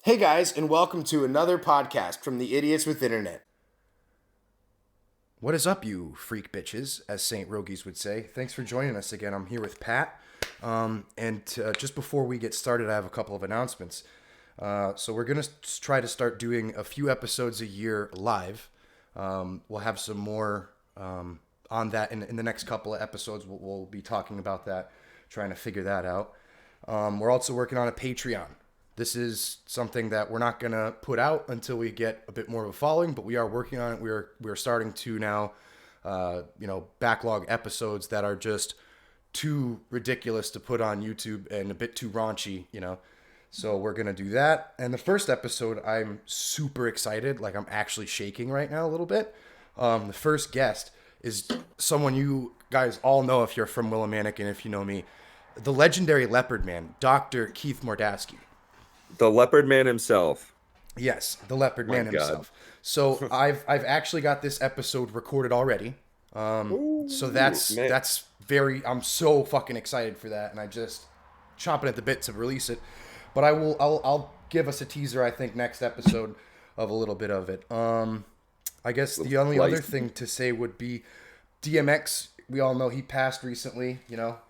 Hey guys, and welcome to another podcast from the Idiots with Internet. What is up, you freak bitches, as St. Rogies would say. Thanks for joining us again. I'm here with Pat. Just before we get started, I have a couple of announcements. So we're going to try to start doing a few episodes a year live. We'll have some more on that in the next couple of episodes. We'll be talking about that, trying to figure that out. We're also working on a Patreon. This is something that we're not going to put out until we get a bit more of a following, but we are working on it. We're starting to now, backlog episodes that are just too ridiculous to put on YouTube and a bit too raunchy, So we're going to do that. And the first episode, I'm super excited. Like, I'm actually shaking right now a little bit. The first guest is someone you guys all know if you're from Willimantic and if you know me. The legendary Leopard Man, Dr. Keith Mordasky. The Leopard Man himself. Yes, the Leopard Man himself. So I've actually got this episode recorded already. So that's very, I'm so fucking excited for that, and I just chomping at the bit to release it. But I'll give us a teaser, I think, next episode of a little bit of it. I guess the only other thing to say would be DMX. We all know he passed recently,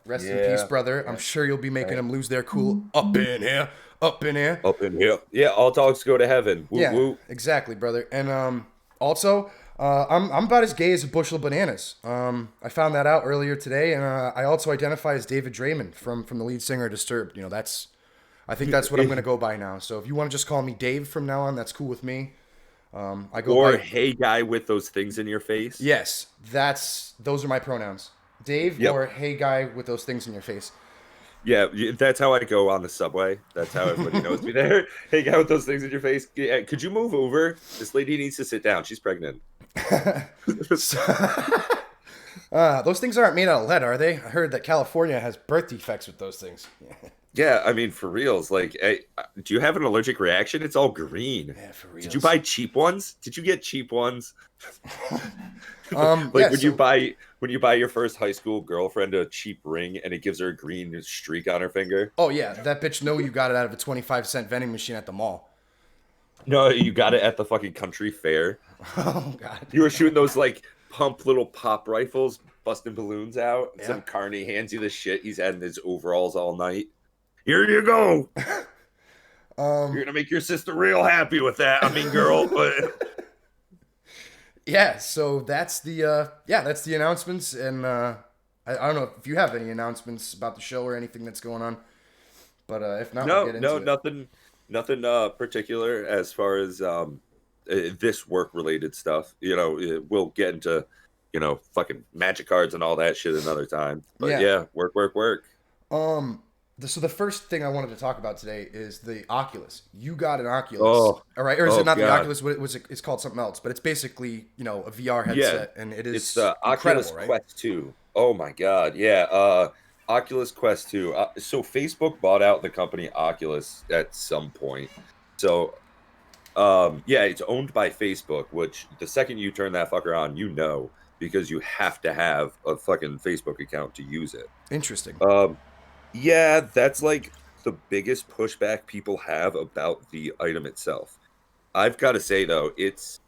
Rest in peace, brother. I'm sure you'll be making them lose their cool up in here. Yeah, all dogs go to heaven. Woo, yeah, woo. Exactly, brother. And also, I'm about as gay as a bushel of bananas. I found that out earlier today, and I also identify as David Draymond from the lead singer of Disturbed. I think that's what I'm gonna go by now. So if you want to just call me Dave from now on, that's cool with me. Hey guy with those things in your face. Yes, those are my pronouns. Dave or hey guy with those things in your face. Yeah, that's how I go on the subway. That's how everybody knows me there. Hey guy with those things in your face. Yeah, could you move over? This lady needs to sit down. She's pregnant. Those things aren't made out of lead, are they? I heard that California has birth defects with those things. Yeah, I mean, for reals. Like, hey, do you have an allergic reaction? It's all green. Yeah, for reals. Did you buy cheap ones? Did you get cheap ones? When you buy your first high school girlfriend a cheap ring and it gives her a green streak on her finger. Oh yeah, that bitch know you got it out of a 25-cent vending machine at the mall. No, you got it at the fucking country fair. Oh god. You were shooting those like pump little pop rifles, busting balloons out. Yeah. Some carny hands you the shit. He's had in his overalls all night. Here you go. You're gonna make your sister real happy with that. I mean, girl, but yeah. So that's the announcements, and I don't know if you have any announcements about the show or anything that's going on, but if not, we'll get into it. Nothing particular as far as this work related stuff. We'll get into fucking magic cards and all that shit another time. But yeah work. So the first thing I wanted to talk about today is the Oculus. You got an Oculus, all right? Or is it not the Oculus? It's called something else, but it's basically a VR headset, and it is it's the Oculus right? Quest 2. Oh my god, yeah. Oculus Quest 2. So Facebook bought out the company Oculus at some point. So it's owned by Facebook. Which the second you turn that fucker on, because you have to have a fucking Facebook account to use it. Interesting. Yeah, that's like the biggest pushback people have about the item itself. I've got to say though, it's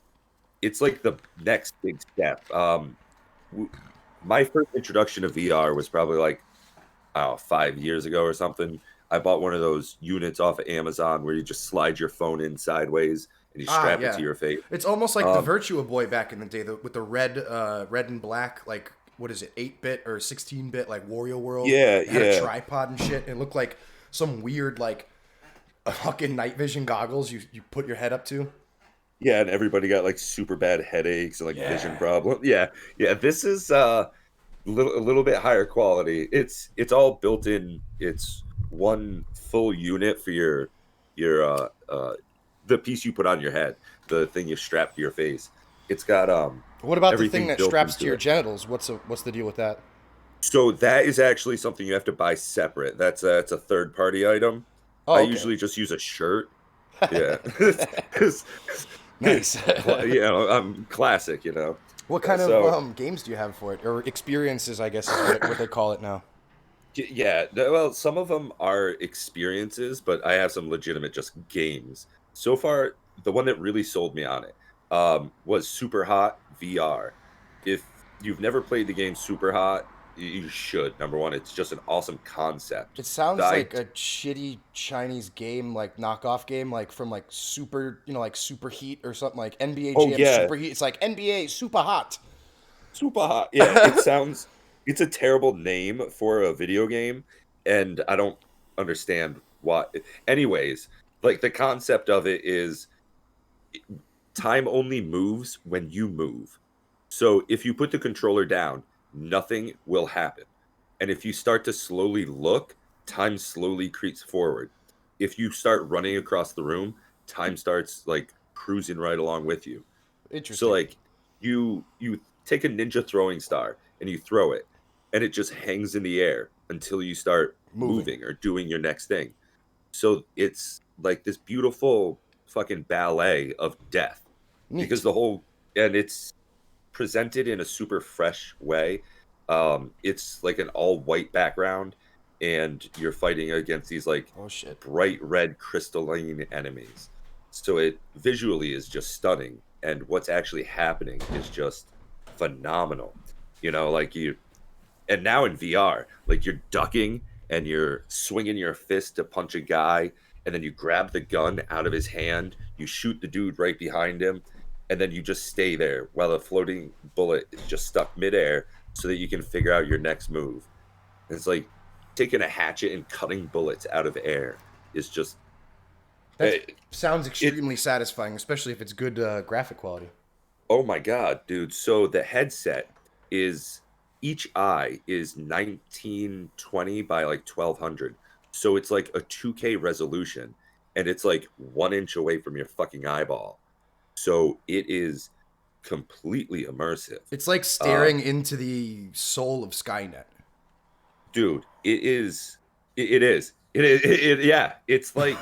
like the next big step. My first introduction to VR was probably like 5 years ago or something. I bought one of those units off of Amazon where you just slide your phone in sideways and you strap it to your face. It's almost like the Virtua Boy back in the day with the red and black, like, what is it, 8-bit or 16-bit, like Wario World? Yeah, it had a tripod and shit. It looked like some weird, like, fucking night vision goggles you put your head up to. Yeah, and everybody got, like, super bad headaches and, like, vision problems. Yeah, this is a little bit higher quality. It's all built in. It's one full unit for your the piece you put on your head, the thing you strap to your face. It's got What about the thing that straps to your genitals? What's the deal with that? So that is actually something you have to buy separate. That's a third party item. I usually just use a shirt. Yeah. Nice. I'm classic, What kind of games do you have for it? Or experiences, I guess is what they call it now. Yeah, well, some of them are experiences, but I have some legitimate just games. So far, the one that really sold me on it was Superhot VR. If you've never played the game Superhot, you should. Number one, it's just an awesome concept. It The sounds I like a shitty Chinese game, like knockoff game, like from like Super, like Super Heat or something like NBA Oh Jam yeah, Super Heat. It's like NBA Super Hot. Superhot. Yeah, it's a terrible name for a video game, and I don't understand why. Anyways, like the concept of it is time only moves when you move. So if you put the controller down, nothing will happen. And if you start to slowly look, time slowly creeps forward. If you start running across the room, time starts like cruising right along with you. So Interesting. like you take a ninja throwing star and you throw it and it just hangs in the air until you start Moving. moving or doing your next thing. So it's like this beautiful fucking ballet of death because Neat. the whole and it's presented in a super fresh way. It's like an all white background and you're fighting against these like Oh shit. bright red crystalline enemies. So it visually is just stunning and what's actually happening is just phenomenal. Like you and now in VR, like you're ducking and you're swinging your fist to punch a guy, and then you grab the gun out of his hand, you shoot the dude right behind him, and then you just stay there while a floating bullet is just stuck midair so that you can figure out your next move. And it's like taking a hatchet and cutting bullets out of air is just That it, sounds it extremely satisfying, especially if it's good graphic quality. oh my god, dude. So the headset is each eye is 1920 by like 1200. So it's like a 2K resolution and it's like 1 inch away from your fucking eyeball. So it is completely immersive. It's like Um, staring into the soul of Skynet. dude, it is. Yeah. It's like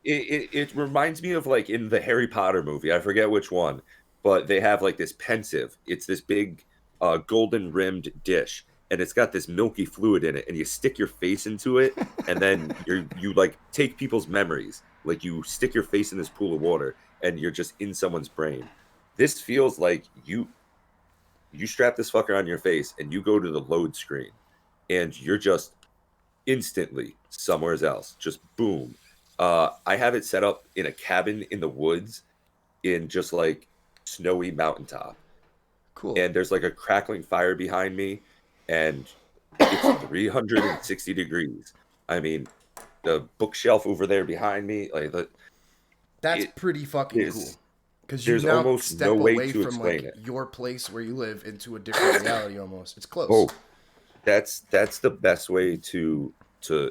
it reminds me of like in the Harry Potter movie. I forget which one, but they have like this pensive. It's this big golden rimmed dish, and it's got this milky fluid in it. And you stick your face into it, and then you like take people's memories. Like you stick your face in this pool of water, and you're just in someone's brain. This feels like you strap this fucker on your face, and you go to the load screen, and you're just instantly somewhere else. Just boom. I have it set up in a cabin in the woods in just like snowy mountaintop. Cool. And there's like a crackling fire behind me, and it's 360 degrees. I mean, the bookshelf over there behind me, That's it pretty fucking cool. is Because you there's now almost no step way away to from explain like it. your place where you live into a different reality almost. It's close. Oh, that's the best way to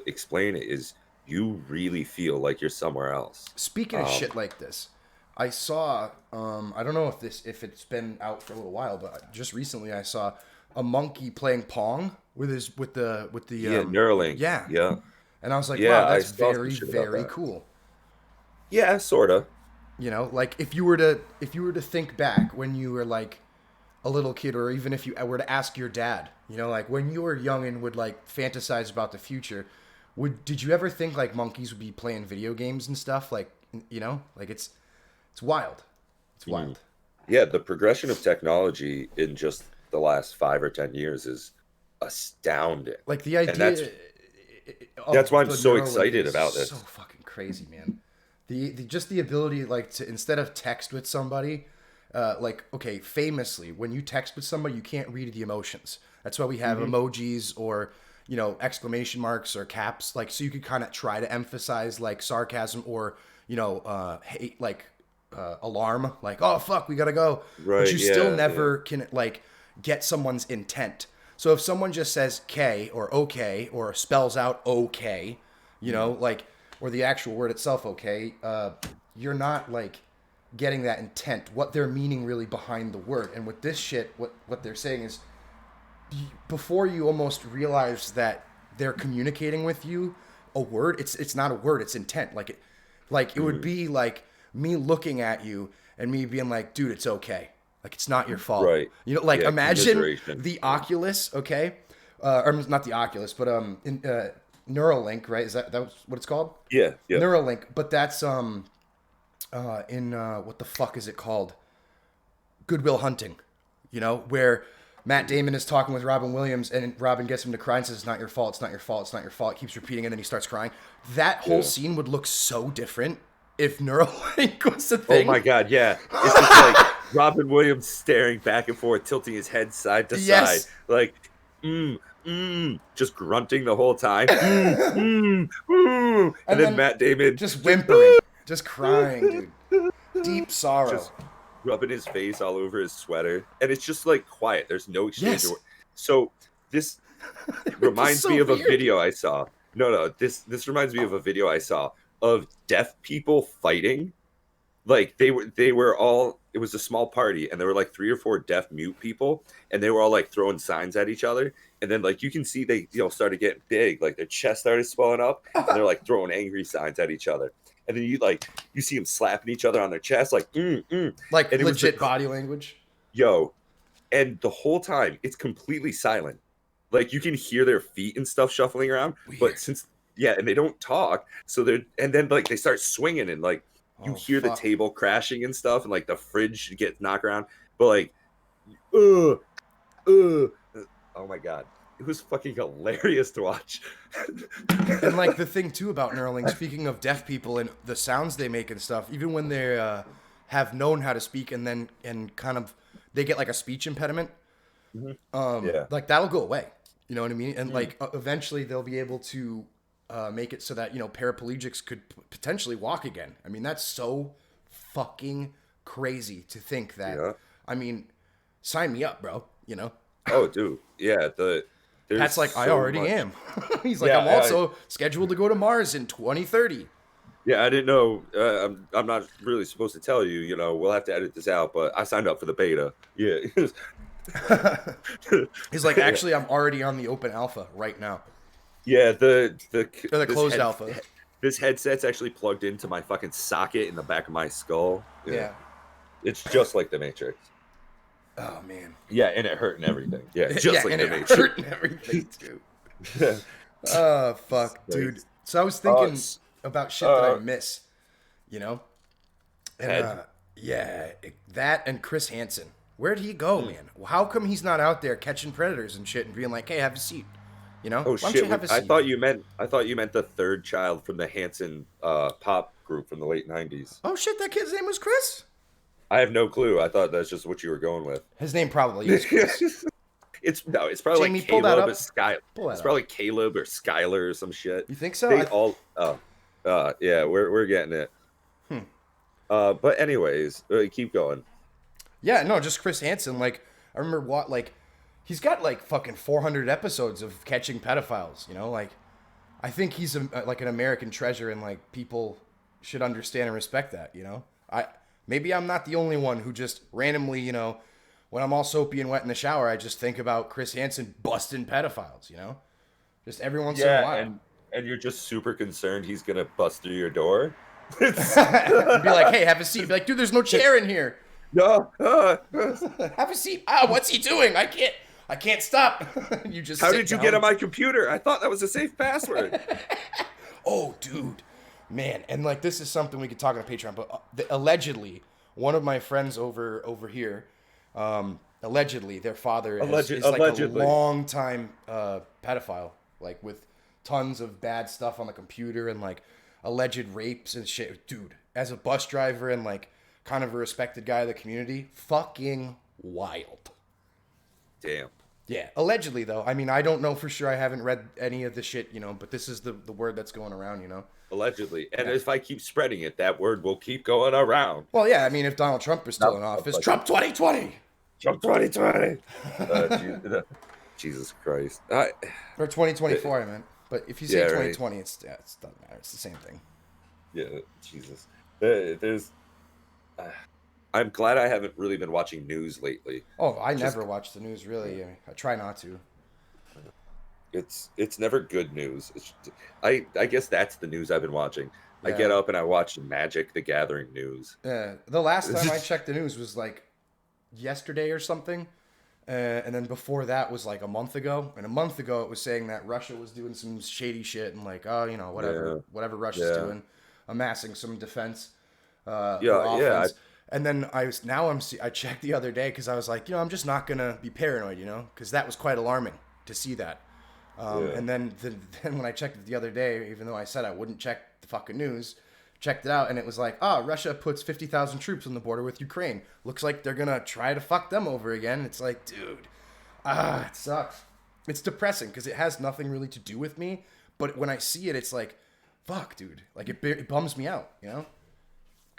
explain it is you really feel like you're somewhere else. Speaking of Um, shit like this, I saw I don't know if it's been out for a little while, but just recently I saw a monkey playing Pong with his with the yeah, Neuralink. yeah. Yeah. And I was like, wow, Yeah, I that's saw some very, shit about very that. cool. Yeah, sorta. Like if you were to think back when you were like a little kid, or even if you were to ask your dad, like when you were young and would like fantasize about the future, did you ever think like monkeys would be playing video games and stuff? Like like it's wild. It's Mhm. wild. Yeah, the progression of technology in just the last 5 or 10 years is astounding, Like the and that's idea that's why of I'm the so Neuralink excited is about so this. fucking crazy, man. The just the ability like to instead of text with somebody, like okay, famously when you text with somebody, you can't read the emotions. That's why we have Hmm. emojis or exclamation marks or caps, like so you could kind of try to emphasize like sarcasm or hate, like alarm, like oh fuck we gotta go, but Right? you still Yeah, yeah. never can like get someone's intent. So if someone just says K or okay or spells out okay, Mhm. like or the actual word itself okay, you're not like getting that intent, what they're meaning really behind the word. And with this shit, what they're saying is before you almost realize that they're communicating with you a word, it's not a word, it's intent. Like it would Mhm. be like me looking at you and me being like, dude, it's okay, like it's not your fault. Right. Like Yeah, imagine commiseration. the Yeah. Oculus, okay, or not the Oculus, but Neuralink, right? Is that was what it's called? Yeah, yeah, Neuralink, but that's in what the fuck is it called? Goodwill Hunting, where Matt Damon is talking with Robin Williams, and Robin gets him to cry and says, "It's not your fault. It's not your fault. It's not your fault." Keeps repeating, and then he starts crying. That whole yeah. scene would look so different if Neuralink was a Oh thing. my god, yeah. It's just like Robin Williams staring back and forth, tilting his head side to Yes. side, like just grunting the whole time. And then Matt Damon just whimpering, just crying, dude. Deep sorrow. just rubbing his face all over his sweater, and it's just like quiet. There's no exchange. Yes. So this reminds so me of a weird. video I saw. No, this reminds me of a video I saw of deaf people fighting. Like they were all, it was a small party, and there were like 3 or 4 deaf mute people, and they were all like throwing signs at each other, and then like you can see they started getting big, like their chest started swelling up, and they're like throwing angry signs at each other, and then you see them slapping each other on their chest like like and legit body language. yo, and the whole time it's completely silent, like you can hear their feet and stuff shuffling around. Weird. But and they don't talk, so and then like they start swinging, and like you hear the table crashing and stuff, and like the fridge gets knocked around. But like, oh my god, it was fucking hilarious to watch. And like the thing too about Neuralink, speaking of deaf people and the sounds they make and stuff, even when they have known how to speak and kind of they get like a speech impediment, like that'll go away. You know what I mean? And like eventually they'll be able to make it so that paraplegics could potentially walk again. I mean, that's so fucking crazy to think that. Yeah. I mean, sign me up, bro. Oh, dude, yeah. Pat's like, I already am. He's like, I'm also scheduled to go to Mars in 2030. Yeah, I didn't know. I'm not really supposed to tell you. We'll have to edit this out, but I signed up for the beta. Yeah. He's like, actually, I'm already on the open alpha right now. Yeah, the closed alpha. This headset's actually plugged into my fucking socket in the back of my skull. Yeah. It's just like the Matrix. Oh man. Yeah, and it hurt and everything. Yeah, just like the Matrix. Hurt and everything too. Oh fuck, dude. So I was thinking about shit that I miss, And that and Chris Hansen. Where'd he go, man? How come he's not out there catching predators and shit and being like, "Hey, have a seat." Oh shit! I thought you meant the third child from the Hansen pop group from the late '90s. Oh shit! That kid's name was Chris. I have no clue. I thought that's just what you were going with. His name probably is Chris. It's probably Jamie, like Caleb or Sky. It's probably Caleb or Skylar or some shit. You think so? They yeah, we're getting it. But anyways, keep going. Yeah, no, just Chris Hansen. Like I remember he's got like fucking 400 episodes of catching pedophiles. Like I think he's like an American treasure, and like people should understand and respect that. Maybe I'm not the only one who just randomly, when I'm all soapy and wet in the shower, I just think about Chris Hansen busting pedophiles. Just every once in a while. And you're just super concerned he's gonna bust through your door. Be like, hey, have a seat. Be like, dude, there's no chair in here. No. Have a seat. What's he doing? I can't stop. You just. How did you get on my computer? I thought that was a safe password. Oh, dude, man, and like this is something we could talk on Patreon. But allegedly, one of my friends over here, allegedly, their father is like a long time pedophile, like with tons of bad stuff on the computer and like alleged rapes and shit. Dude, as a bus driver and like kind of a respected guy of the community, fucking wild. Damn. Yeah, allegedly though. I mean, I don't know for sure. I haven't read any of the shit, but this is the word that's going around, Allegedly. And if I keep spreading it, that word will keep going around. Well, yeah, I mean, if Donald Trump is still in office, Trump 2020. Trump 2020. Jesus Christ. Or 2024, I meant. But if you say 2020, right. It doesn't matter. It's the same thing. Yeah, Jesus. There's... I'm glad I haven't really been watching news lately. Oh, I never watch the news, really. I try not to. It's never good news. I guess that's the news I've been watching. Yeah. I get up and I watch Magic the Gathering news. Yeah. The last time I checked the news was like yesterday or something. And then before that was like a month ago, and a month ago it was saying that Russia was doing some shady shit and like, oh, you know, Yeah. whatever Russia's Yeah. doing, amassing some defense or Yeah. Yeah. offense. And then I checked the other day because I was like, you know, I'm just not gonna be paranoid, you know, because that was quite alarming to see that. Yeah. And then then when I checked it the other day, even though I said I wouldn't check the fucking news, checked it out and it was like, Russia puts 50,000 troops on the border with Ukraine. Looks like they're gonna try to fuck them over again. It's like, dude, it sucks. It's depressing because it has nothing really to do with me. But when I see it, it's like, fuck, dude. Like it bums me out, you know.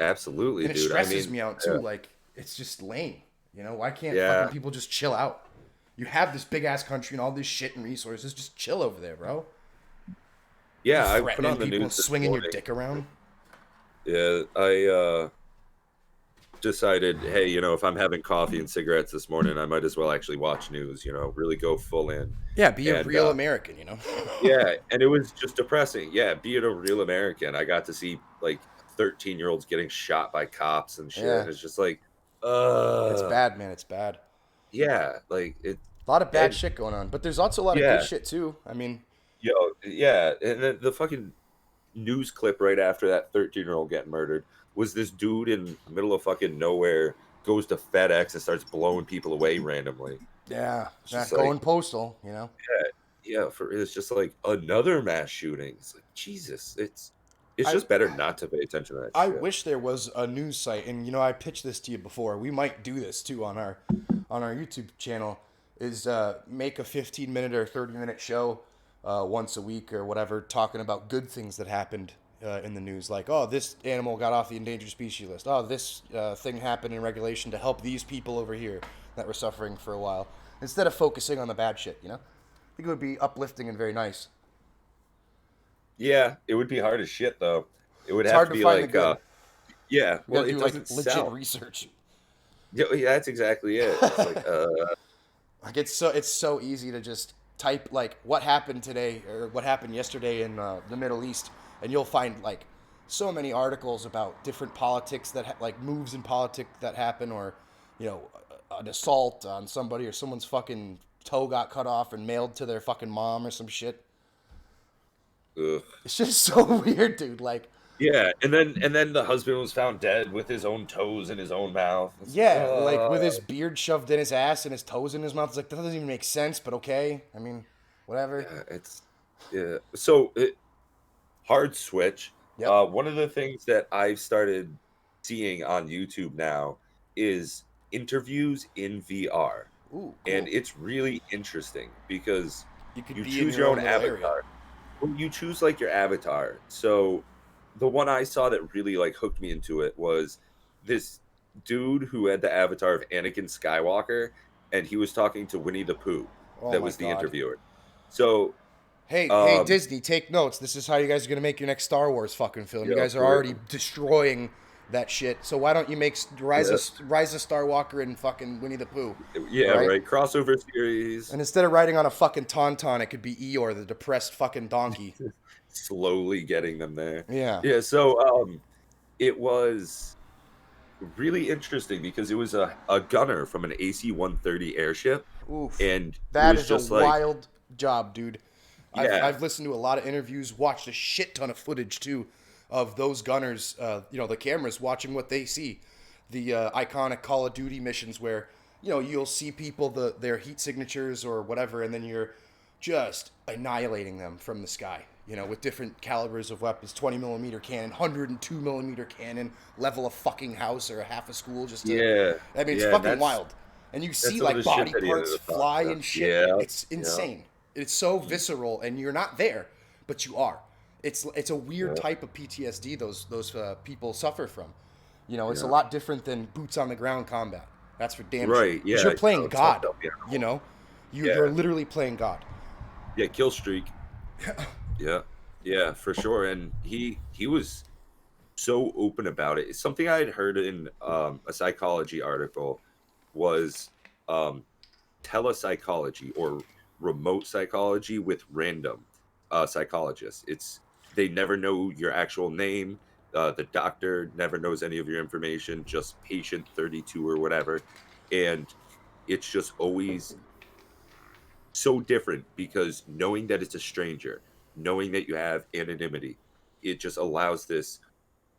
Absolutely, And it dude. I stresses mean, me out too. Like it's just lame, you know. Why can't fucking yeah. people just chill out? You have this big ass country and all this shit and resources. Just chill over there, bro. You Yeah. I put threatening on the people and news this swinging your morning. dick around. Yeah. I decided, hey, if I'm having coffee and cigarettes this morning, I might as well actually watch news, really go full in. Yeah, be a And real American, you know. yeah, and it was just depressing. Yeah, being a real American, I got to see like 13-year-olds getting shot by cops and shit. Yeah, And it's just like, it's uh, bad, man. It's bad. yeah, like it, A lot of bad and shit going on, but there's also a lot of good yeah, shit too. I mean, yeah, and then the fucking news clip right after that 13-year-old getting murdered was this dude in the middle of fucking nowhere goes to FedEx and starts blowing people away randomly. yeah, It's just not like, going postal, you know. yeah, it's just like another mass shooting. It's like Jesus, it's I just better not to pay attention to that I shit. wish there was a news site, and you know, I pitched this to you before. We might do this too on our YouTube channel. Is make a 15-minute or 30-minute show once a week or whatever, talking about good things that happened in the news, like this animal got off the endangered species list. This thing happened in regulation to help these people over here that were suffering for a while, instead of focusing on the bad shit. You know, I think it would be uplifting and very nice. Yeah, it would be hard as shit though. It would It's have hard to to be find the like, good. yeah, You well, got to it do like doesn't legit sell. research. Yeah, yeah, that's exactly it. It's like, Like it's so easy to just type like what happened today or what happened yesterday in the Middle East, and you'll find like so many articles about different politics like moves in politics that happen, or you know, an assault on somebody, or someone's fucking toe got cut off and mailed to their fucking mom or some shit. ugh. It's just so weird, dude. Like, Yeah, and then the husband was found dead with his own toes in his own mouth. It's like, yeah, like with his beard shoved in his ass and his toes in his mouth. It's like that doesn't even make sense, but okay. I mean, whatever. yeah, it's yeah. So hard switch. Yep. One of the things that I've started seeing on YouTube now is interviews in VR. Ooh, And cool. it's really interesting because You could you be in choose your your own own little area. avatar. Well, you choose like your avatar. So the one I saw that really like hooked me into it was this dude who had the avatar of Anakin Skywalker, and he was talking to Winnie the Pooh. Oh That my was the god. interviewer. So, Hey, um, Disney, take notes. This is how you guys are gonna make your next Star Wars fucking film. You yeah, guys are for already real. destroying that shit. So why don't you make Yeah, Rise of Starwalker and fucking Winnie the Pooh? yeah, All right. right. Crossover series. And instead of riding on a fucking tauntaun, it could be Eeyore, the depressed fucking donkey. Slowly getting them there. Yeah. Yeah, so it was really interesting because it was a gunner from an AC-130 airship, Oof. and it That was is a just like, wild job, dude. yeah, I've listened to a lot of interviews, watched a shit ton of footage too, of those gunners. You know, the cameras watching what they see, the iconic Call of Duty missions where you know you'll see people their heat signatures or whatever, and then you're just annihilating them from the sky. You know, with different calibers of weapons, 20 millimeter cannon, 102 millimeter cannon, level a fucking house or a half a school. Just to, yeah, I mean, it's yeah, and fucking that's wild. And you that's see some of like the shit body that he ended parts up talking fly about. and shit. Yeah, It's yeah, insane. It's so visceral, and you're not there, but you are. It's a weird yeah, type of PTSD those people suffer from. You know, it's a yeah. lot different than boots on the ground combat. That's for damn sure. Right, Because yeah, you're playing it's fucked God. up, yeah, You know, you're yeah, literally playing God. yeah, kill streak, yeah, yeah, for sure. And he was so open about it. Something I had heard in a psychology article was um, telepsychology or remote psychology with random psychologists. It's they never know your actual name. The doctor never knows any of your information. Just patient 32 or whatever, and it's just always so different because knowing that it's a stranger, knowing that you have anonymity, it just allows this,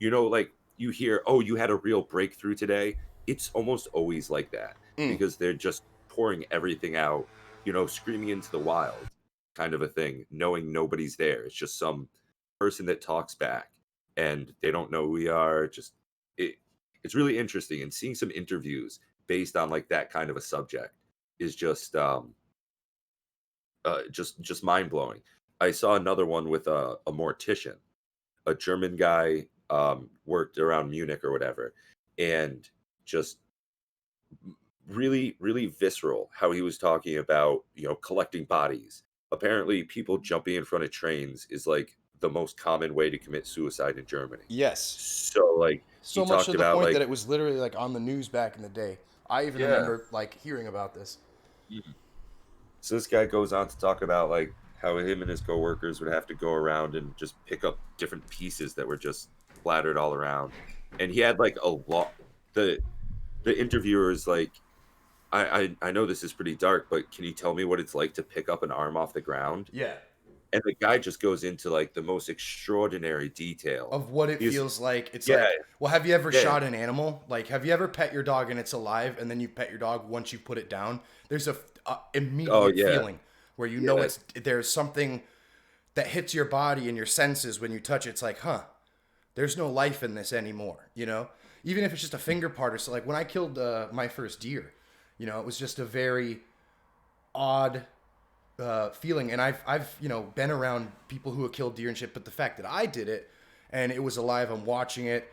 like you hear, oh, you had a real breakthrough today. It's almost always like that Mm. because they're just pouring everything out, screaming into the wild kind of a thing, knowing nobody's there. It's just some person that talks back and they don't know who we are. It, it's really interesting, and seeing some interviews based on like that kind of a subject is just mind blowing. I saw another one with a mortician, a German guy, worked around Munich or whatever, and just really, really visceral how he was talking about, collecting bodies. Apparently, people jumping in front of trains is like the most common way to commit suicide in Germany. Yes. So, like, he So much to talked the about, point that like, it was literally like on the news back in the day. I even yeah. remember like hearing about this. Mhm. So this guy goes on to talk about like how him and his coworkers would have to go around and just pick up different pieces that were just splattered all around. And he had like a lot. The interviewer is like, I know this is pretty dark, but can you tell me what it's like to pick up an arm off the ground? Yeah. And the guy just goes into like the most extraordinary detail. Of what it He's feels like. It's Yeah, like, well, have you ever yeah, shot an animal? Like, have you ever pet your dog and it's alive, and then you pet your dog once you put it down? There's a oh immediate yeah, feeling where you know yeah, there's something that hits your body and your senses when you touch it. It's like, huh, there's no life in this anymore. Even if it's just a finger part or so. Like when I killed my first deer, it was just a very odd feeling. And I've been around people who have killed deer and shit, but the fact that I did it and it was alive, I'm watching it,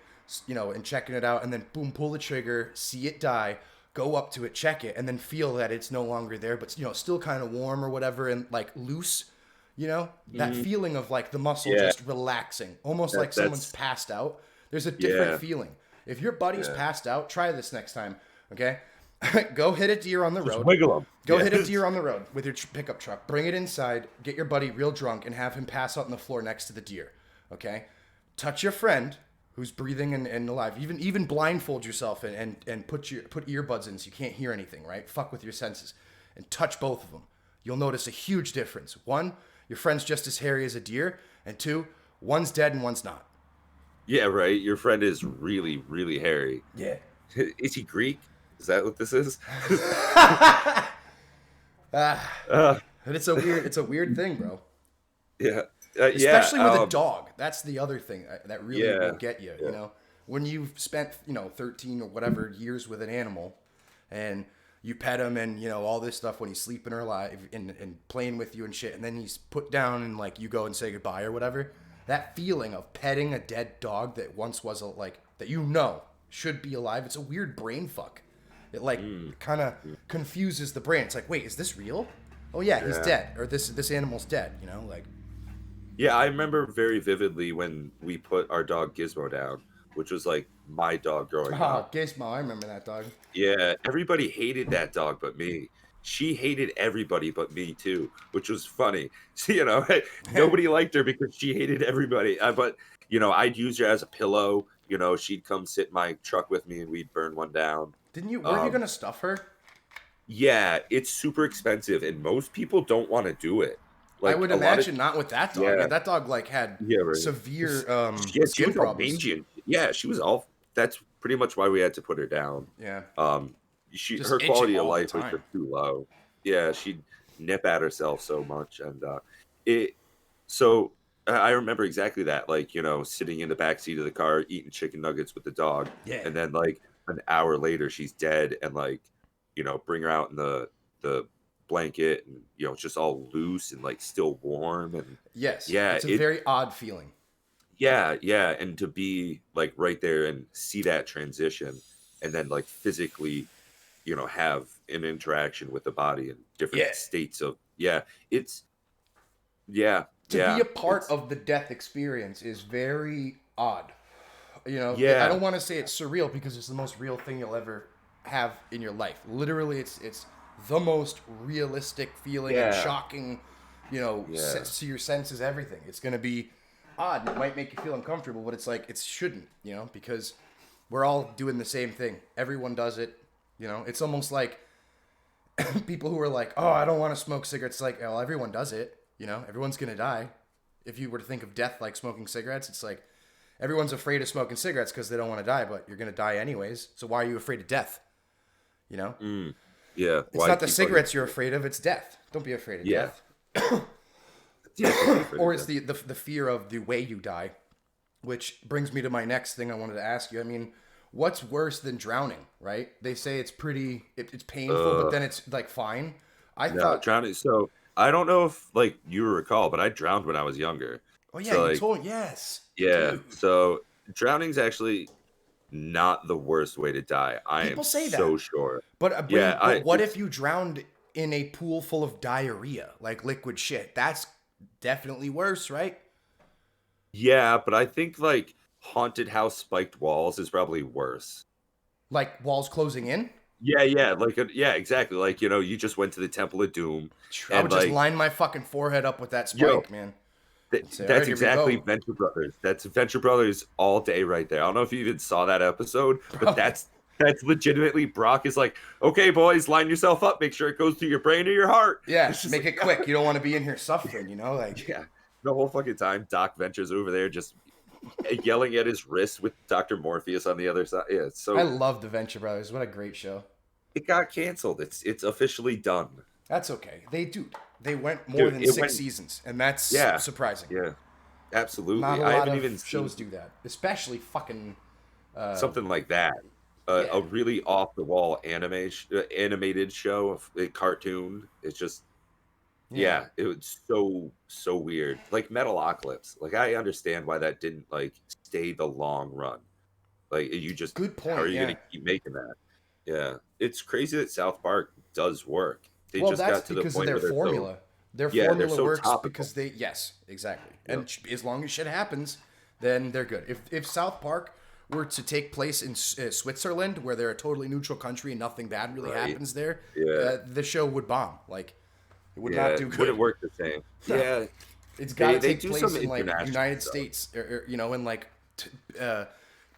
and checking it out, and then boom, pull the trigger, see it die, go up to it, check it, and then feel that it's no longer there, but still kind of warm or whatever, and like loose. That mhm, feeling of like the muscle yeah. just relaxing, almost like someone's That's passed out. There's a different yeah, feeling. If your buddy's yeah. passed out, try this next time, okay? Go hit a deer on the Just road. wiggle him. Go Yeah. hit a deer on the road with your pickup truck. Bring it inside. Get your buddy real drunk and have him pass out on the floor next to the deer. Okay? Touch your friend who's breathing and alive. Even blindfold yourself and put earbuds in so you can't hear anything. Right? Fuck with your senses and touch both of them. You'll notice a huge difference. One, your friend's just as hairy as a deer, and two, one's dead and one's not. Yeah, right. Your friend is really, really hairy. Yeah. Is he Greek? Is that what this is? Ah, uh, but it's a weird thing, bro. yeah. Yeah. Especially with a dog. That's the other thing that really will Yeah. get you. Yeah. When you've spent 13 or whatever years with an animal, and you pet him and all this stuff when he's sleeping or alive and playing with you and shit, and then he's put down and like you go and say goodbye or whatever. That feeling of petting a dead dog that once was that should be alive. It's a weird brain fuck. It like kind of confuses the brain. It's like, wait, is this real? Oh yeah, he's Yeah. dead, or this animal's dead. Like. Yeah, I remember very vividly when we put our dog Gizmo down, which was like my dog growing Oh, up. Gizmo, I remember that dog. Yeah, everybody hated that dog but me. She hated everybody but me too, which was funny. So, nobody liked her because she hated everybody. But I'd use her as a pillow. She'd come sit in my truck with me and we'd burn one down. Weren't you Um, gonna stuff her? yeah, it's super expensive and most people don't want to do it. I Like would a lot of imagine not with that dog. yeah, That dog like had yeah, right. severe She skin was all problems. mangy. Yeah, she was all. That's pretty much why we had to put her down. Yeah, Um, just her itching quality of all the life was time. just too low. Yeah, she'd nip at herself so much, and it. So I remember exactly that, like sitting in the back seat of the car eating chicken nuggets with the dog, Yeah. and then like an hour later she's dead, and like bring her out in the blanket, and it's just all loose and like still warm, and Yes, yeah, it's a very odd feeling. yeah, and to be like right there and see that transition, and then like physically, have an interaction with the body in different Yeah. states of it's yeah, To yeah, be a part it's of the death experience is very odd. I yeah, don't want to say it's surreal because it's the most real thing you'll ever have in your life. Literally, it's the most realistic feeling and yeah, shocking, yeah, to your senses, everything. It's going to be odd and it might make you feel uncomfortable, but it's like, it shouldn't, because we're all doing the same thing. Everyone does it. It's almost like people who are like, oh, I don't want to smoke cigarettes. Like, well, everyone does it. You know, everyone's gonna die. If you were to think of death like smoking cigarettes, it's like everyone's afraid of smoking cigarettes because they don't want to die, but you're gonna die anyways. So why are you afraid of death? You know, Yeah. it's Why not the keep cigarettes you're afraid of; it's death. Don't be afraid of Yeah. death. Yeah. don't be afraid Or of it's that. the fear of the way you die, which brings me to my next thing I wanted to ask you. I mean, what's worse than drowning? Right? They say it's it's painful, but Uh, then it's like fine. I no, thought, drowning. So I don't know if like you recall, but I drowned when I was younger. oh yeah, So you like, told yes, yeah. dude. So drowning's actually not the worst way to die. I am People say so that, sure. but Yeah, but what if it's you drowned in a pool full of diarrhea, like liquid shit? That's definitely worse, right? yeah, but I think like haunted house spiked walls is probably worse. Like walls closing in. Yeah, yeah, like yeah, exactly. Like, you just went to the Temple of Doom I and would just like, line my fucking forehead up with that yo, spike, man, and say, all right, that's here we exactly go. Venture Brothers. That's Venture Brothers all day right there. I don't know if you even saw that episode, but Probably. that's legitimately Brock is like, okay, boys, line yourself up, make sure it goes through your brain or your heart. Yeah, It's just make like, it quick. You don't want to be in here suffering, you know? Like, yeah, the whole fucking time Doc Venture's over there just yelling at his wrist with Dr. Morpheus on the other side. Yeah, I so love the Venture Brothers. What a great show. it got canceled. It's officially done. That's okay. They went more Dude, than it six went seasons, and that's yeah, surprising. yeah. Not Absolutely. a I lot haven't of even seen shows do that, especially fucking. something like that. Yeah, A really off the wall animated show, a cartoon. It's just yeah. yeah, it was so weird. Like Metalocalypse. Like I understand why that didn't like stay the long run. Like you just Good how are point. you Yeah. gonna keep making that? Yeah, it's crazy that South Park does work. They Well, just that's got to the because of point their where they're so formula. Their yeah, they're formula so works topical. because they yes, exactly. Yep. And as long as shit happens, then they're good. If South Park were to take place in Switzerland, where they're a totally neutral country and nothing bad really Right. happens there, Yeah. the show would bomb. Like it would not Yeah. do Wouldn't good. work the same. No, Yeah. it's got to They take do some place in like international United stuff. States, you know, and like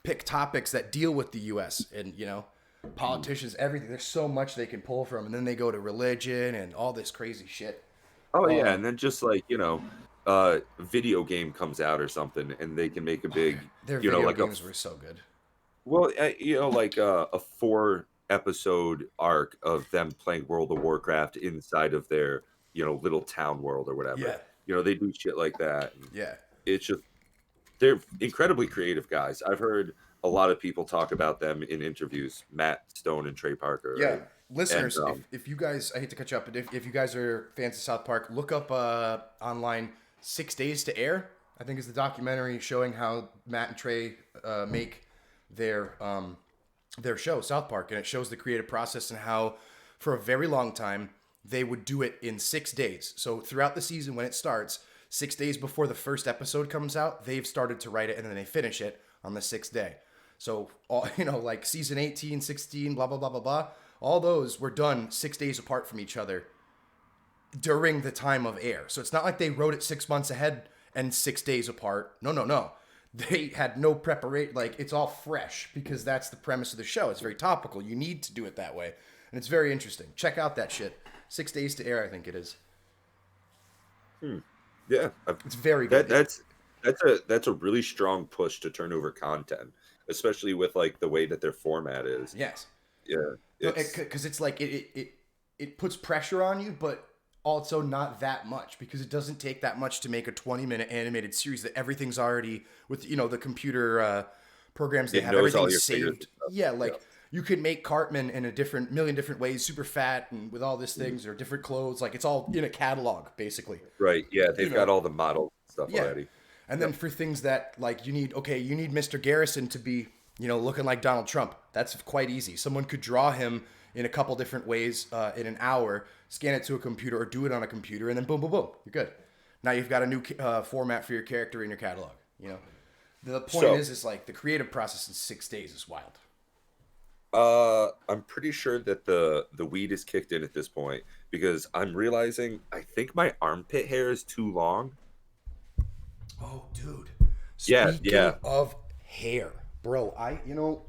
pick topics that deal with the U.S. and you know politicians, everything. There's so much they can pull from, and then they go to religion and all this crazy shit. Oh yeah, Um, and then just like, video game comes out or something and they can make a big, their video like games were so good. like a 4 episode arc of them playing World of Warcraft inside of their, little town world or whatever. Yeah, They do shit like that. And yeah, it's just they're incredibly creative guys. I've heard a lot of people talk about them in interviews, Matt Stone and Trey Parker, yeah. right? And Listeners, if you guys, I hate to cut you up, but if you guys are fans of South Park, look up online 6 Days to Air. I think is the documentary showing how Matt and Trey make their show South Park, and it shows the creative process and how for a very long time they would do it in 6 days. So throughout the season when it starts, 6 days before the first episode comes out, they've started to write it and then they finish it on the sixth day. So all like season 18, 16, blah blah blah blah blah, all those were done 6 days apart from each other during the time of air. So it's not like they wrote it 6 months ahead and 6 days apart. No, no, no. They had no preparation. Like it's all fresh because that's the premise of the show. It's very topical. You need to do it that way, and it's very interesting. Check out that shit. 6 days to Air, I think it is. yeah, It's very that good. that's a really strong push to turn over content, especially with like the way that their format is. Yes, Yeah, it's because it's like it puts pressure on you, but also not that much because it doesn't take that much to make a 20-minute animated series that everything's already with the computer programs they it have knows all everything your figures saved. and stuff. Yeah, Yeah. like you could make Cartman in a different million different ways, super fat and with all these things or different clothes. Like it's all in a catalog basically. Right. Yeah, You they've got know, all the model stuff yeah. already. And then Yep. for things that like you need Mr. Garrison to be, looking like Donald Trump. That's quite easy. Someone could draw him in a couple different ways in an hour, scan it to a computer or do it on a computer, and then boom, boom, boom, you're good. Now you've got a new format for your character in your catalog. The point So, is like the creative process in 6 days is wild. I'm pretty sure that the weed is kicked in at this point because I'm realizing I think my armpit hair is too long. Oh, dude. Yeah, Speaking yeah. of hair, bro,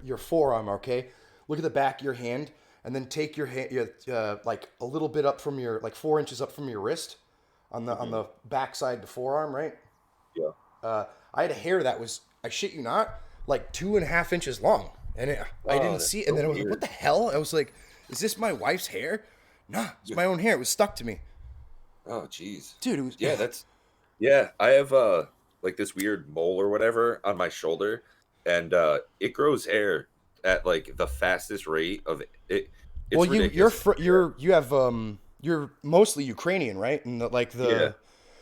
your forearm, okay? Look at the back of your hand. and then take your hand, like a little bit up from your, like 4 inches up from your wrist, on the backside, the forearm, right? Yeah. I had a hair that was, I shit you not, like 2.5 inches long, and I Oh, didn't that's see it, so and then I was like, weird. "What the hell?" I was like, "Is this my wife's hair?" Nah, it's my own hair. It was stuck to me, Oh, jeez. dude. It was Yeah, I have like this weird mole or whatever on my shoulder, and it grows hair at like the fastest rate of it. well, It's ridiculous. you're mostly Ukrainian, right? And like Yeah.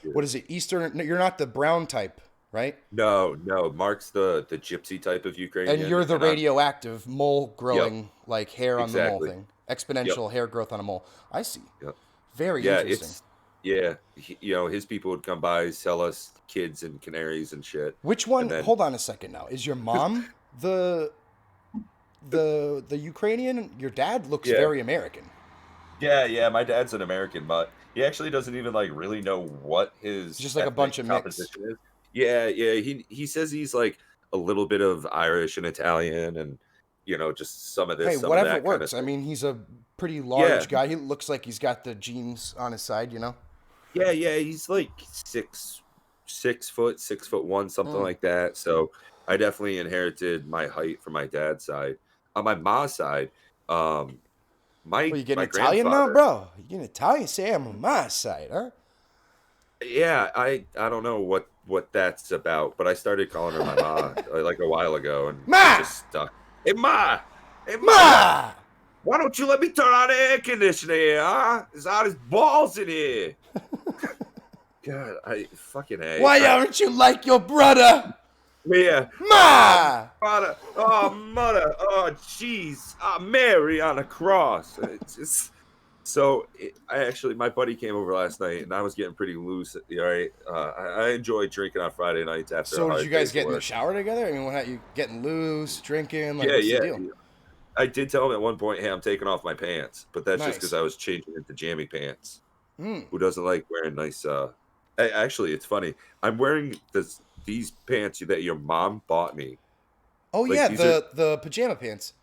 Yeah. what is it, Eastern? No, you're not the brown type, right? No, no. Mark's the gypsy type of And Ukrainian, you're the and I'm radioactive mole yep, growing, like hair on the mole exactly. thing, Yep, exponential hair growth on a mole. I see. yep. Very Yeah, interesting. it's yeah. You know, his people would come by, sell us kids and canaries and shit, Which and one? then Hold on a second now. Is your mom the the Ukrainian? Your dad looks yeah, very American. yeah, yeah. My dad's an American, but he actually doesn't even like really know what It's his just like a bunch ethnic of mix. composition is. Yeah, yeah. He says he's like a little bit of Irish and Italian, and just some of Hey, this, some of whatever that kind of works. I thing. mean, he's a pretty Yeah, large guy. He looks like he's got the genes on his side, you know? yeah, yeah. He's like 6 foot, 6'1", something Mm. like that. So I definitely inherited my height from my dad's side. On my mom's side, um, Well, my you getting my Italian now, grandfather. bro? You getting Italian? Say I'm on my side, huh? Yeah, I don't know what that's about, but I started calling her my ma like a while ago, and it Ma! just stuck. Hey ma, Ma! why don't you let me turn on the air conditioner here, huh? It's hot as balls in here. God, I fucking a. Why aren't you like your brother? Yeah. Ma! Mother. Oh, jeez. Mary on a cross. It's just I actually, my buddy came over last night, and I was getting pretty loose. All right. I enjoy drinking on Friday nights after a So did you hard guys day's of get in the work. shower together? I mean, what, you getting loose, drinking? Like, Yeah, what's the yeah. deal? I did tell him at one point, hey, I'm taking off my pants, but that's just because Nice. I was changing into jammy pants. Hmm. Who doesn't like wearing nice? Actually, it's funny. I'm wearing these pants that your mom bought me. Oh Like yeah, these are the pajama pants.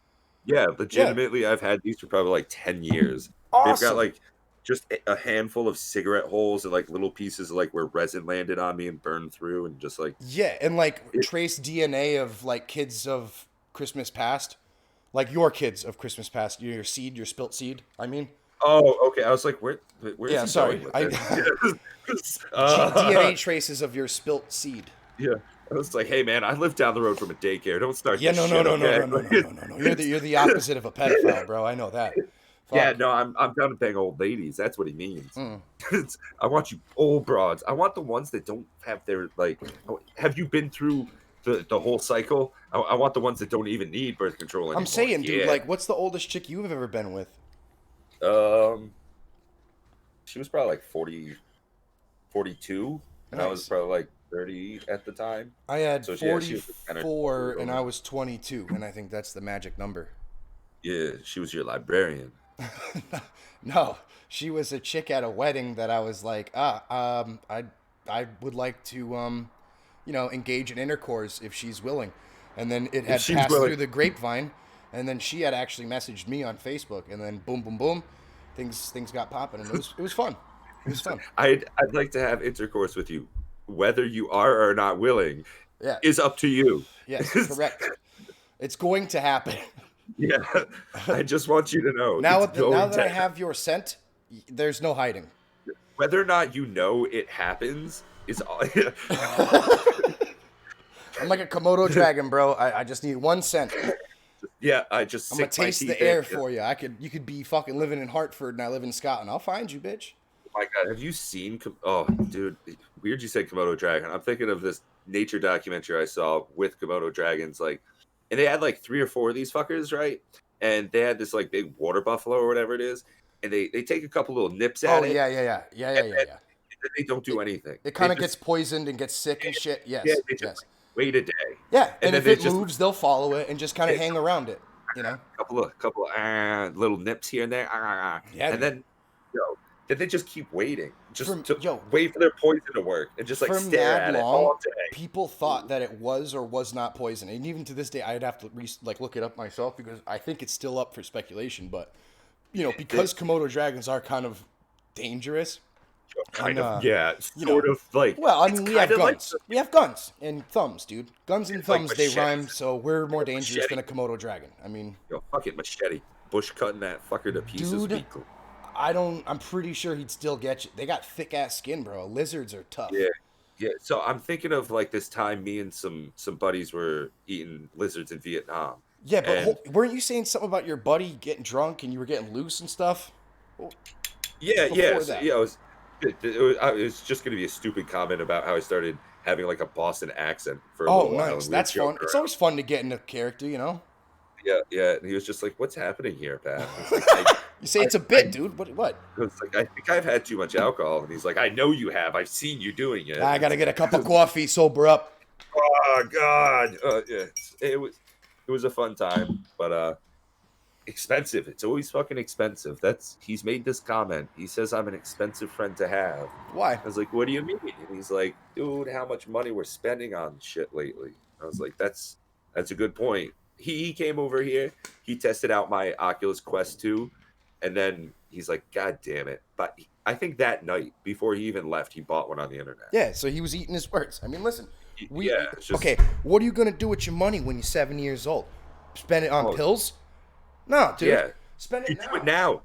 Yeah, Yeah. legitimately, I've had these for probably like 10 years. They've got Awesome. like just a handful of cigarette holes and like little pieces of like where resin landed on me and burned through, and just like Yeah, and like it. trace DNA of like kids of Christmas past, like your kids of Christmas past, your seed, your spilt seed. I mean, Oh, okay. I was like, where is yeah. he Sorry, going with I this? DNA traces of your spilt seed. Yeah. I was like, hey man, I live down the road from a daycare. Don't start Yeah, this no, no, shit, no, no, okay? no, no, no, no, no, no. You're the opposite of a pedophile, bro. I know that. Yeah, Fuck. no, I'm down to bang old ladies. That's what he means. Mm. I want you old broads. I want the ones that don't have their like. Have you been through the whole cycle? I want the ones that don't even need birth control I'm anymore. saying, dude, Yeah. like, what's the oldest chick you've ever been with? Um, she was probably like 40, 42, and I was Nice. probably like 30 at the time. I had So yeah, she was like 10 or 12 44 years and older. I was 22, and I think that's the magic number. Yeah, she was your librarian. No, she was a chick at a wedding that I was like, I would like to, engage in intercourse if she's willing. And then it If had she's passed willing. through the grapevine, and then she had actually messaged me on Facebook, and then boom, boom, boom, things got popping, and it was fun. It was fun. I'd like to have intercourse with you. Whether you are or not willing Yeah. is up to you. Yes. Correct. It's going to happen. Yeah, I just want you to know Now, it's now going that I to. have your scent, there's no hiding. Whether or not you know it happens is all. I'm like a Komodo dragon, bro. I just need one scent. Yeah, I just I'm gonna sink my taste teeth the in. air for you. You could be fucking living in Hartford and I live in Scotland. I'll find you, bitch. Oh my God, have you seen? Oh, dude, weird you said Komodo dragon. I'm thinking of this nature documentary I saw with Komodo dragons, like, and they had like 3 or 4 of these fuckers, right? And they had this like big water buffalo or whatever it is, and they take a couple little nips Oh at it, yeah, yeah, yeah, yeah, yeah, and yeah, then, yeah. and then they don't It do anything. it They kind of gets just poisoned and gets sick and shit. yeah, Yes, they just yes, like, wait a day, yeah. and And then if they it just moves, they'll follow it and just kind of it's hang around it. You know? couple of little nips here and there, Yeah, and dude. then then they just keep waiting. just From to yo, wait for their poison to work and just like for stare mad at it long, all day. people thought that it was or was not poison, and even to this day, I'd have to like look it up myself because I think it's still up for speculation. But It, because Komodo dragons are kind of dangerous, and kind of, yeah, you sort know, of like well, I it's mean, we kind have of like guns. We have guns and thumbs, dude. Guns and like thumbs, they rhyme, machetes, so we're more dangerous than machete. a Komodo dragon. I mean, Fucking machete, bush cutting that fucker to pieces would dude, be cool. I'm pretty sure he'd still get you. They got thick ass skin, bro. Lizards are Yeah, tough. yeah. So I'm thinking of like this time me and some buddies were eating lizards in Vietnam, Yeah, but and weren't you saying something about your buddy getting drunk and you were getting loose and stuff? Well, yeah, yeah, before so, that. yeah. It was just gonna be a stupid comment about how I started having like a Boston accent for a Oh, little while, nice. and we were That's joking fun. It's around. always fun to get into character, you know? Yeah, yeah. And he was just like, "What's happening here, Pat?" And it's like, You say I, it's a I bit, dude. What? was like, I think I've had too much alcohol, and he's like, "I know you have. I've seen you doing it." I gotta It's get a like, cup of coffee, sober up. oh God, yeah. It was a fun time, but expensive. It's always fucking expensive. He's made this comment. He says I'm an expensive friend to have. Why? I was like, what do you mean? And he's like, dude, how much money we're spending on shit lately. I was like, that's a good point. He came over here, he tested out my Oculus Quest 2, and then he's like, God damn it. But I think that night, before he even left, he bought one on the internet. Yeah, so he was eating his words. I mean, listen, Yeah, it's just okay, what are you gonna do with your money when you're 7 years old? Spend it on oh pills? No, dude. yeah. Spend You it do it now.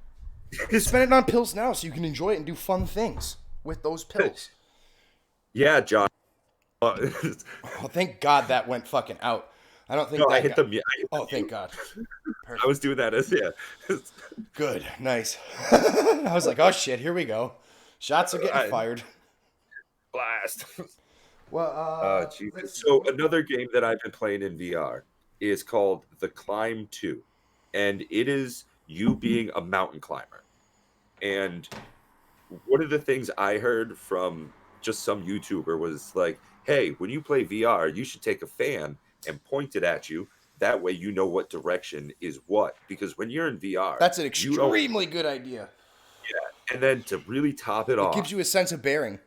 now. Spend it on pills now so you can enjoy it and do fun things with those pills. Yeah, John. Oh, thank God that went fucking out. I don't think No, I that hit got. the mute. Oh, thank God. I was doing that as yeah. Good, nice. I was like, oh shit, here we go. Shots are getting fired. Blast. Well, Jesus. So another game that I've been playing in VR is called The Climb 2. And it is you being a mountain climber. And one of the things I heard from just some YouTuber was like, hey, when you play VR, you should take a fan and point it at you. That way you know what direction is what. Because when you're in VR, that's an you don't. extremely good idea. Yeah. And then to really top it It off, gives you a sense of bearing.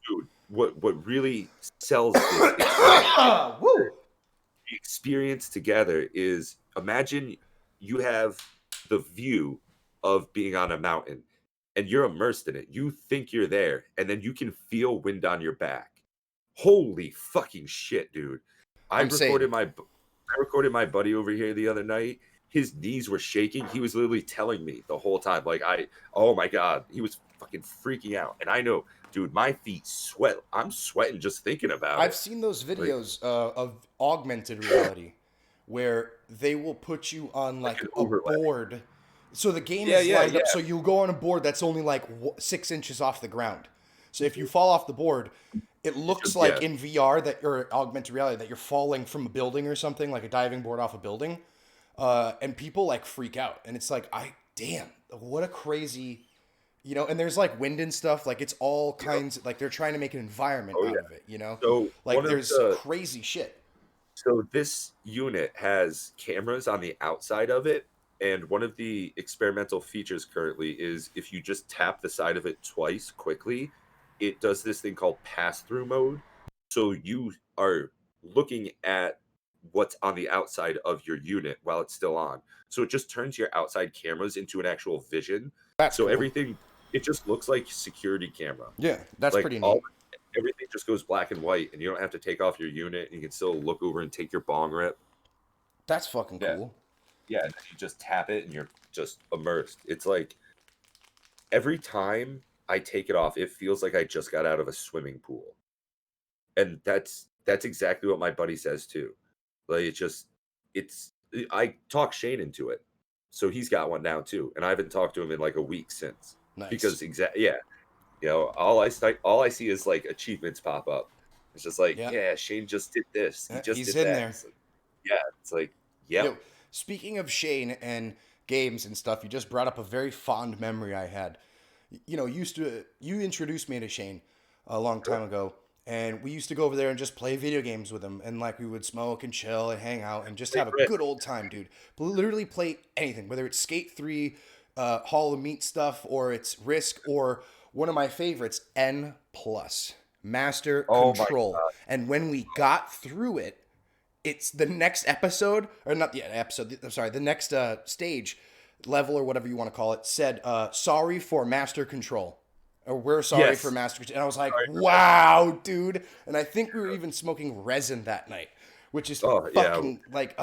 dude, what really sells this Woo! experience together is imagine you have the view of being on a mountain and you're immersed in it. You think you're there, and then you can feel wind on your back. Holy fucking shit, dude. I I'm saying. recorded my buddy over here the other night. His knees were shaking. He was literally telling me the whole time, like, oh my God, he was fucking freaking out. And I know, dude, my feet sweat. I'm sweating just thinking about I've it. seen those Like, videos of augmented reality where they will put you on like like an a overlay. board. So the game Yeah, is yeah, lined yeah. up. So you go on a board that's only like 6 inches off the ground. So if you fall off the board, it looks like Yeah. in VR that or augmented reality that you're falling from a building or something, like a diving board off a building. And people like freak out. And it's like, damn, what a crazy, and there's like wind and stuff. Like it's all kinds, like they're trying to make an environment Oh out yeah. of it. So Like there's crazy shit. so this unit has cameras on the outside of it, and one of the experimental features currently is if you just tap the side of it twice quickly, it does this thing called pass-through mode. So you are looking at what's on the outside of your unit while it's still on. So it just turns your outside cameras into an actual vision. That's So cool. everything it just looks like security camera. Yeah, that's Like pretty neat. everything just goes black and white, and you don't have to take off your unit, and you can still look over and take your bong rip. That's fucking Yeah, cool. yeah, and then you just tap it, and you're just immersed. It's like every time I take it off, it feels like I just got out of a swimming pool, and that's exactly what my buddy says too. Like it's I talk Shane into it, so he's got one now too, and I haven't talked to him in like a week since Nice. because yeah, all I see is like achievements pop up. It's just like, Yeah. yeah, Shane just did this. He just He's did in that. there. It's like, yeah, it's like, yep. Yo, speaking of Shane and games and stuff, you just brought up a very fond memory I had. You introduced me to Shane a long time ago, and we used to go over there and just play video games with him, and like we would smoke and chill and hang out and just have a Right. good old time, dude. Literally play anything, whether it's Skate 3, Hall of Meat stuff, or it's Risk, or one of my favorites, N plus, Master Oh my Control. god. And when we got through it, it's the next episode, or not the episode, I'm sorry, the next stage, level, or whatever you want to call it, said, sorry for Master Control. Or we're sorry for Yes. Master Control. And I was like, Sorry for wow, dude. And I think we were even smoking resin that night, which is Oh yeah. fucking like,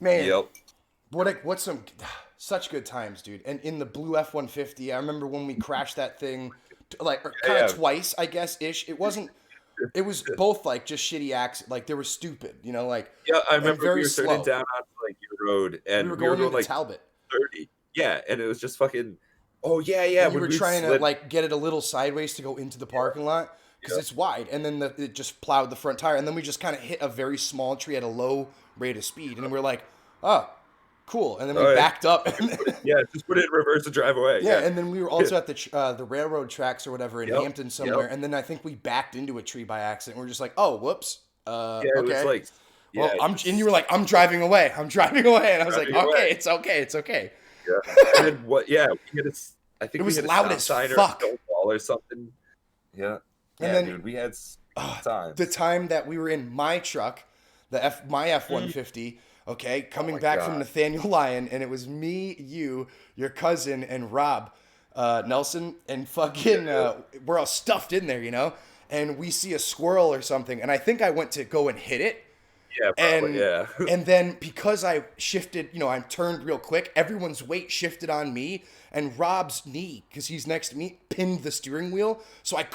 man. Yep. What some such good times, dude. And in the blue F-150, I remember when we crashed that thing, like kind of Yeah. twice, I guess ish. It wasn't. It was both like just shitty acts. Like they were stupid, like Yeah, I and remember we very were turning slow. down onto like your road, We and were we were going going into like Talbot, 30. Yeah, and it was just fucking. Oh yeah, yeah. and you When were we trying to slid. like get it a little sideways to go into the parking lot because Yeah. it's wide, and then it just plowed the front tire, and then we just kind of hit a very small tree at a low rate of speed, and we're like, oh, cool, and then we Oh, yeah. backed up. Yeah, just put it in reverse and drive away. Yeah, Yeah. and then we were also at the railroad tracks or whatever in Yep, Hampton somewhere, yep. and then I think we backed into a tree by accident. We're just like, oh, whoops. Yeah, it was Okay. like. Well, Yeah, and you were like, I'm driving away. I'm driving away, and I was like, Driving okay, away. it's okay, it's okay. Yeah. And then what? Yeah, we hit a. I think It we was hit a loud stop as sign or fuck. a stone wall or something. Yeah. And Yeah, then- dude, we had time. The time that we were in my truck, my F-150, okay, coming my back God. from Nathaniel Lyon, and it was me, you, your cousin, and Rob Nelson, and fucking, we're all stuffed in there, and we see a squirrel or something, and I think I went to go and hit it. Yeah, probably. Yeah. And then because I shifted, I turned real quick, everyone's weight shifted on me, and Rob's knee, because he's next to me, pinned the steering wheel, so I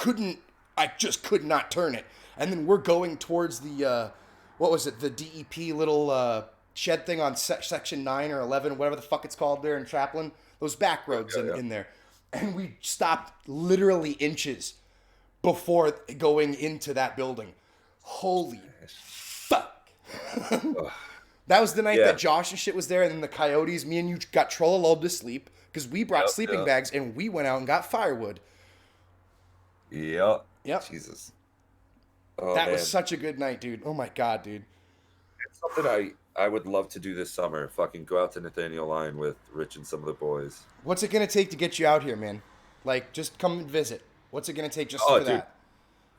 just could not turn it. And then we're going towards the, what was it, the DEP little shed thing on section 9 or 11, whatever the fuck it's called there in Chaplin, those back roads in there. And we stopped literally inches before going into that building. Holy fuck. That was the night that Josh and shit was there, and then the coyotes, me and you got trollololed to sleep because we brought sleeping bags and we went out and got firewood. Yep. Yep. Jesus. Oh, That man. was such a good night, dude. Oh my god, dude. It's something I would love to do this summer. Fucking go out to Nathaniel Lyon with Rich and some of the boys. What's it gonna take to get you out here, man? Like, just come and visit. What's it gonna take just Oh, for dude. that?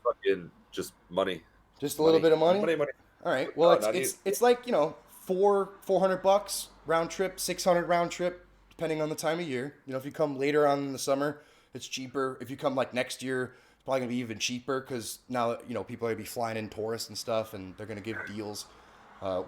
Fucking just money. Just a little bit of money? Money. All right. Well, No, not it's like, $400 round trip, 600 round trip, depending on the time of year. If you come later on in the summer, it's cheaper. If you come like next year, it's probably gonna be even cheaper because now people are gonna be flying in tourists and stuff, and they're gonna give deals.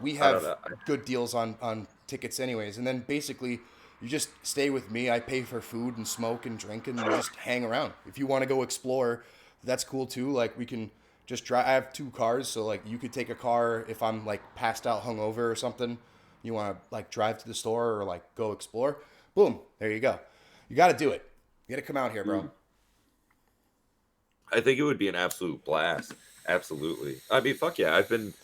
We have know. good deals on tickets, anyways. And then basically, you just stay with me. I pay for food and smoke and drink, and you just hang around. If you want to go explore, that's cool too. Like we can just drive. I have 2 cars, so like you could take a car if I'm like passed out, hungover or something. You want to like drive to the store or like go explore. Boom, there you go. You got to do it. You got to come out here, bro. I think it would be an absolute blast. Absolutely. I mean, fuck yeah. I've been.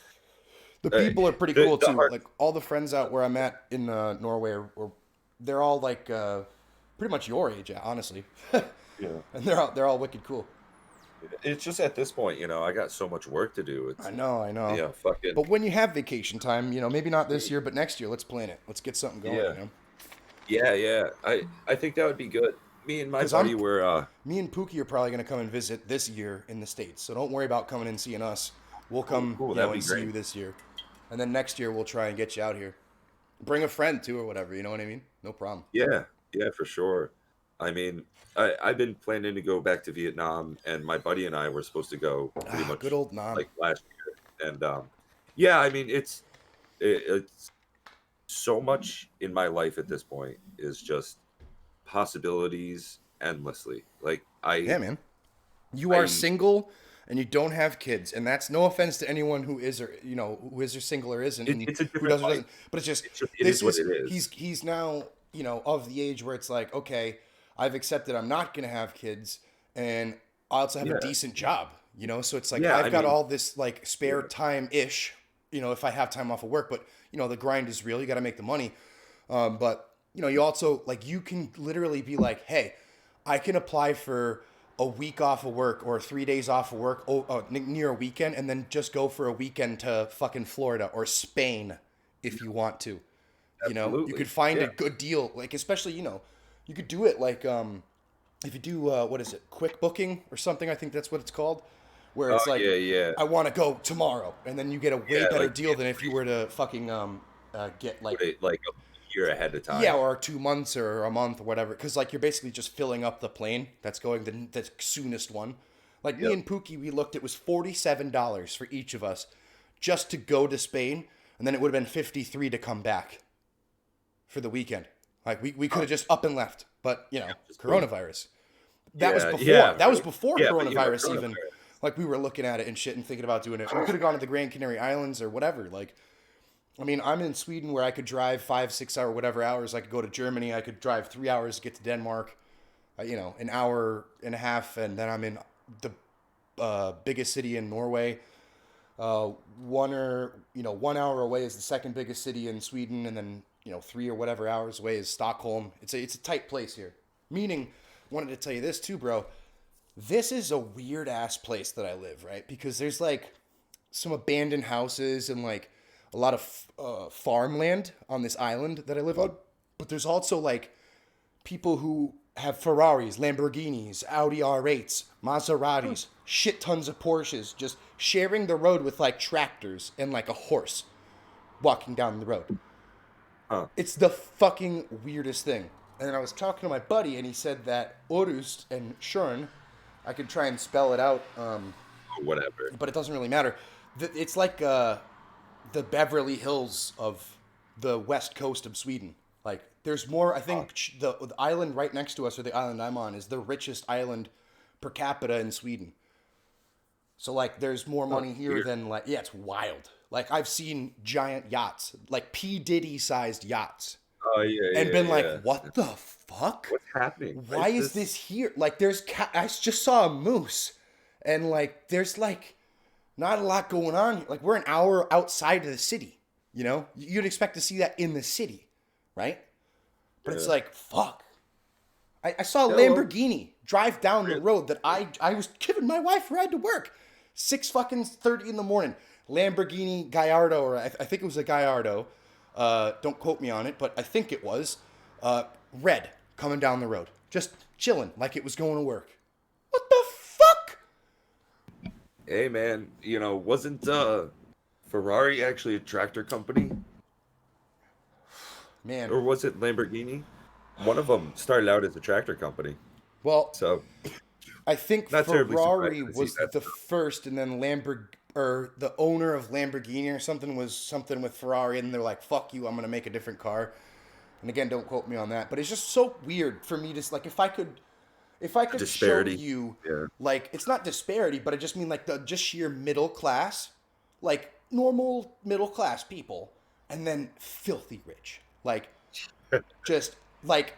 The people are pretty the- cool the too. heart- Like all the friends out where I'm at in Norway, they're all like pretty much your age, honestly. Yeah. And they're all wicked cool. It's just at this point, I got so much work to do. It's, I know. Yeah, fucking. But when you have vacation time, maybe not this year, but next year, let's plan it. Let's get something going. Yeah. Yeah. I think that would be good. Me and my 'Cause buddy were. Me and Pookie are probably going to come and visit this year in the States. So don't worry about coming and seeing us. We'll come Cool, that'd be and see great. you this year. And then next year, we'll try and get you out here. Bring a friend, too, or whatever. You know what I mean? No problem. Yeah, for sure. I mean, I've been planning to go back to Vietnam, and my buddy and I were supposed to go pretty much Good old Nam. like last year. And yeah, I mean, it's so much in my life at this point is just possibilities endlessly. Like Yeah, man. You are single and you don't have kids, and that's no offense to anyone who is or who is or single or isn't. And it's a who different does or life. doesn't. But it's just It is what it is. He's now of the age where it's like, okay, I've accepted I'm not gonna have kids, and I also have a decent job. So it's like I've got all this like spare time ish. If I have time off of work, but the grind is real. You got to make the money. But you also like you can literally be like, hey, I can apply for a week off of work or 3 days off of work near a weekend, and then just go for a weekend to fucking Florida or Spain if you want to. You Absolutely. could find Yeah. a good deal, like especially you could do it like if you do what is it, quick booking or something, I think that's what it's called, where Oh it's like, yeah, yeah, I want to go tomorrow, and then you get a way yeah. better Like deal than if you were to fucking get put like, it like a year ahead of yeah, time. or 2 months or a month or whatever, because like you're basically just filling up the plane that's going the soonest one. Like me Yep. and Pookie, we looked, it was $47 for each of us just to go to Spain, and then it would have been 53 to come back for the weekend. Like we could have just up and left, but you know, Just boom. coronavirus. That was Yeah, before. yeah, That was right. before Yeah, but coronavirus even. coronavirus. Like we were looking at it and shit and thinking about doing it. We could have gone to the Grand Canary Islands or whatever. Like, I mean, I'm in Sweden where I could drive 5, 6 hour, whatever hours. I could go to Germany. I could drive 3 hours to get to Denmark. You know, an hour and a half, and then I'm in the biggest city in Norway. 1 hour away is the second biggest city in Sweden, and then 3 or whatever hours away is Stockholm. It's a tight place here. Meaning, wanted to tell you this too, bro. This is a weird ass place that I live, right? Because there's like some abandoned houses and like a lot of farmland on this island that I live on. But there's also like people who have Ferraris, Lamborghinis, Audi R8s, Maseratis, shit tons of Porsches, just sharing the road with like tractors and like a horse walking down the road. Huh. It's the fucking weirdest thing. And I was talking to my buddy, and he said that Orust and Schörn, I could try and spell it out, Whatever. but it doesn't really matter. It's like the Beverly Hills of the west coast of Sweden. Like, there's more. I think the island right next to us, or the island I'm on, is the richest island per capita in Sweden. So like, there's more money here weird. than like, yeah, it's wild. Like I've seen giant yachts, like P Diddy sized yachts, Oh yeah, and yeah, been like, yeah. what the fuck? What's happening? Why is this here? Like, I just saw a moose, and like, there's like not a lot going on here. Like, we're an hour outside of the city. You know, you'd expect to see that in the city, right? But it's Yeah. like, fuck. I saw a Yeah, well, Lamborghini drive down the really? road that I was giving my wife a ride to work. 6:30 in the morning. Lamborghini Gallardo, or I think it was a Gallardo. Don't quote me on it, but I think it was. Red coming down the road. Just chilling like it was going to work. What the fuck? Hey man, wasn't Ferrari actually a tractor company, Man. or was it Lamborghini? One of them started out as a tractor company, Well, so I think not terribly Ferrari surprised to see was that the stuff. first, and then or the owner of Lamborghini or something was something with Ferrari, and they're like, "Fuck you, I'm gonna make a different car." And again, don't quote me on that, but it's just so weird for me to like, if I could show Disparity. you, Yeah. like, it's not disparity, but I just mean like the just sheer middle class, like normal middle class people, and then filthy rich, like just like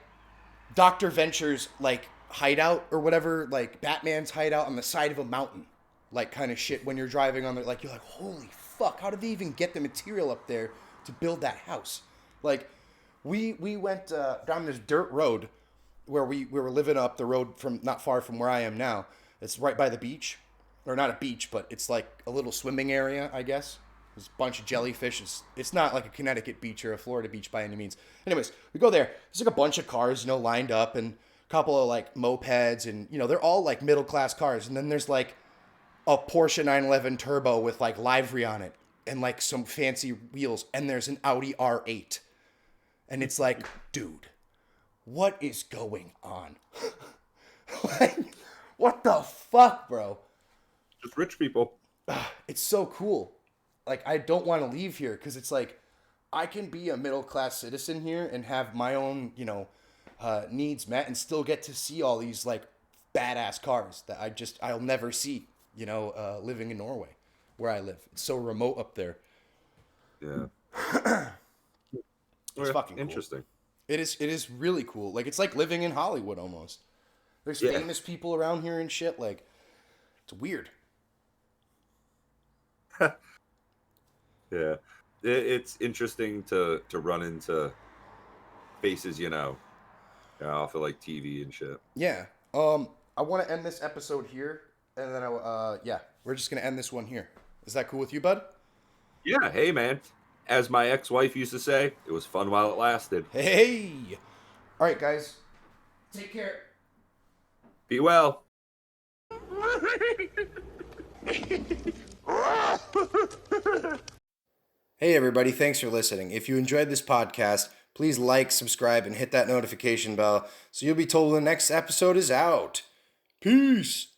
Dr. Venture's like hideout or whatever, like Batman's hideout on the side of a mountain, like kind of shit when you're driving on the, like, you're like, holy fuck, how did they even get the material up there to build that house? Like, we went down this dirt road where we were living up the road from not far from where I am now. It's right by the beach, or not a beach, but it's like a little swimming area, I guess. There's a bunch of jellyfish. It's not like a Connecticut beach or a Florida beach by any means. Anyways, we go there. There's like a bunch of cars, lined up, and a couple of like mopeds, and they're all like middle class cars. And then there's like a Porsche 911 Turbo with like livery on it and like some fancy wheels, and there's an Audi R8. And it's like, dude, what is going on? Like, what the fuck, bro? Just rich people. It's so cool. Like, I don't want to leave here because it's like, I can be a middle class citizen here and have my own, needs met and still get to see all these like badass cars that I'll never see, living in Norway where I live. It's so remote up there. Yeah. It's fucking cool. Interesting. It is really cool. Like, it's like living in Hollywood almost. There's Yeah. famous people around here and shit. Like, it's weird. Yeah. It's interesting to run into faces, off of like TV and shit. Yeah. I want to end this episode here, and then we're just gonna end this one here. Is that cool with you, bud? Yeah. Hey, man. As my ex-wife used to say, it was fun while it lasted. Hey. All right, guys. Take care. Be well. Hey everybody, thanks for listening. If you enjoyed this podcast, please like, subscribe, and hit that notification bell so you'll be told when the next episode is out. Peace!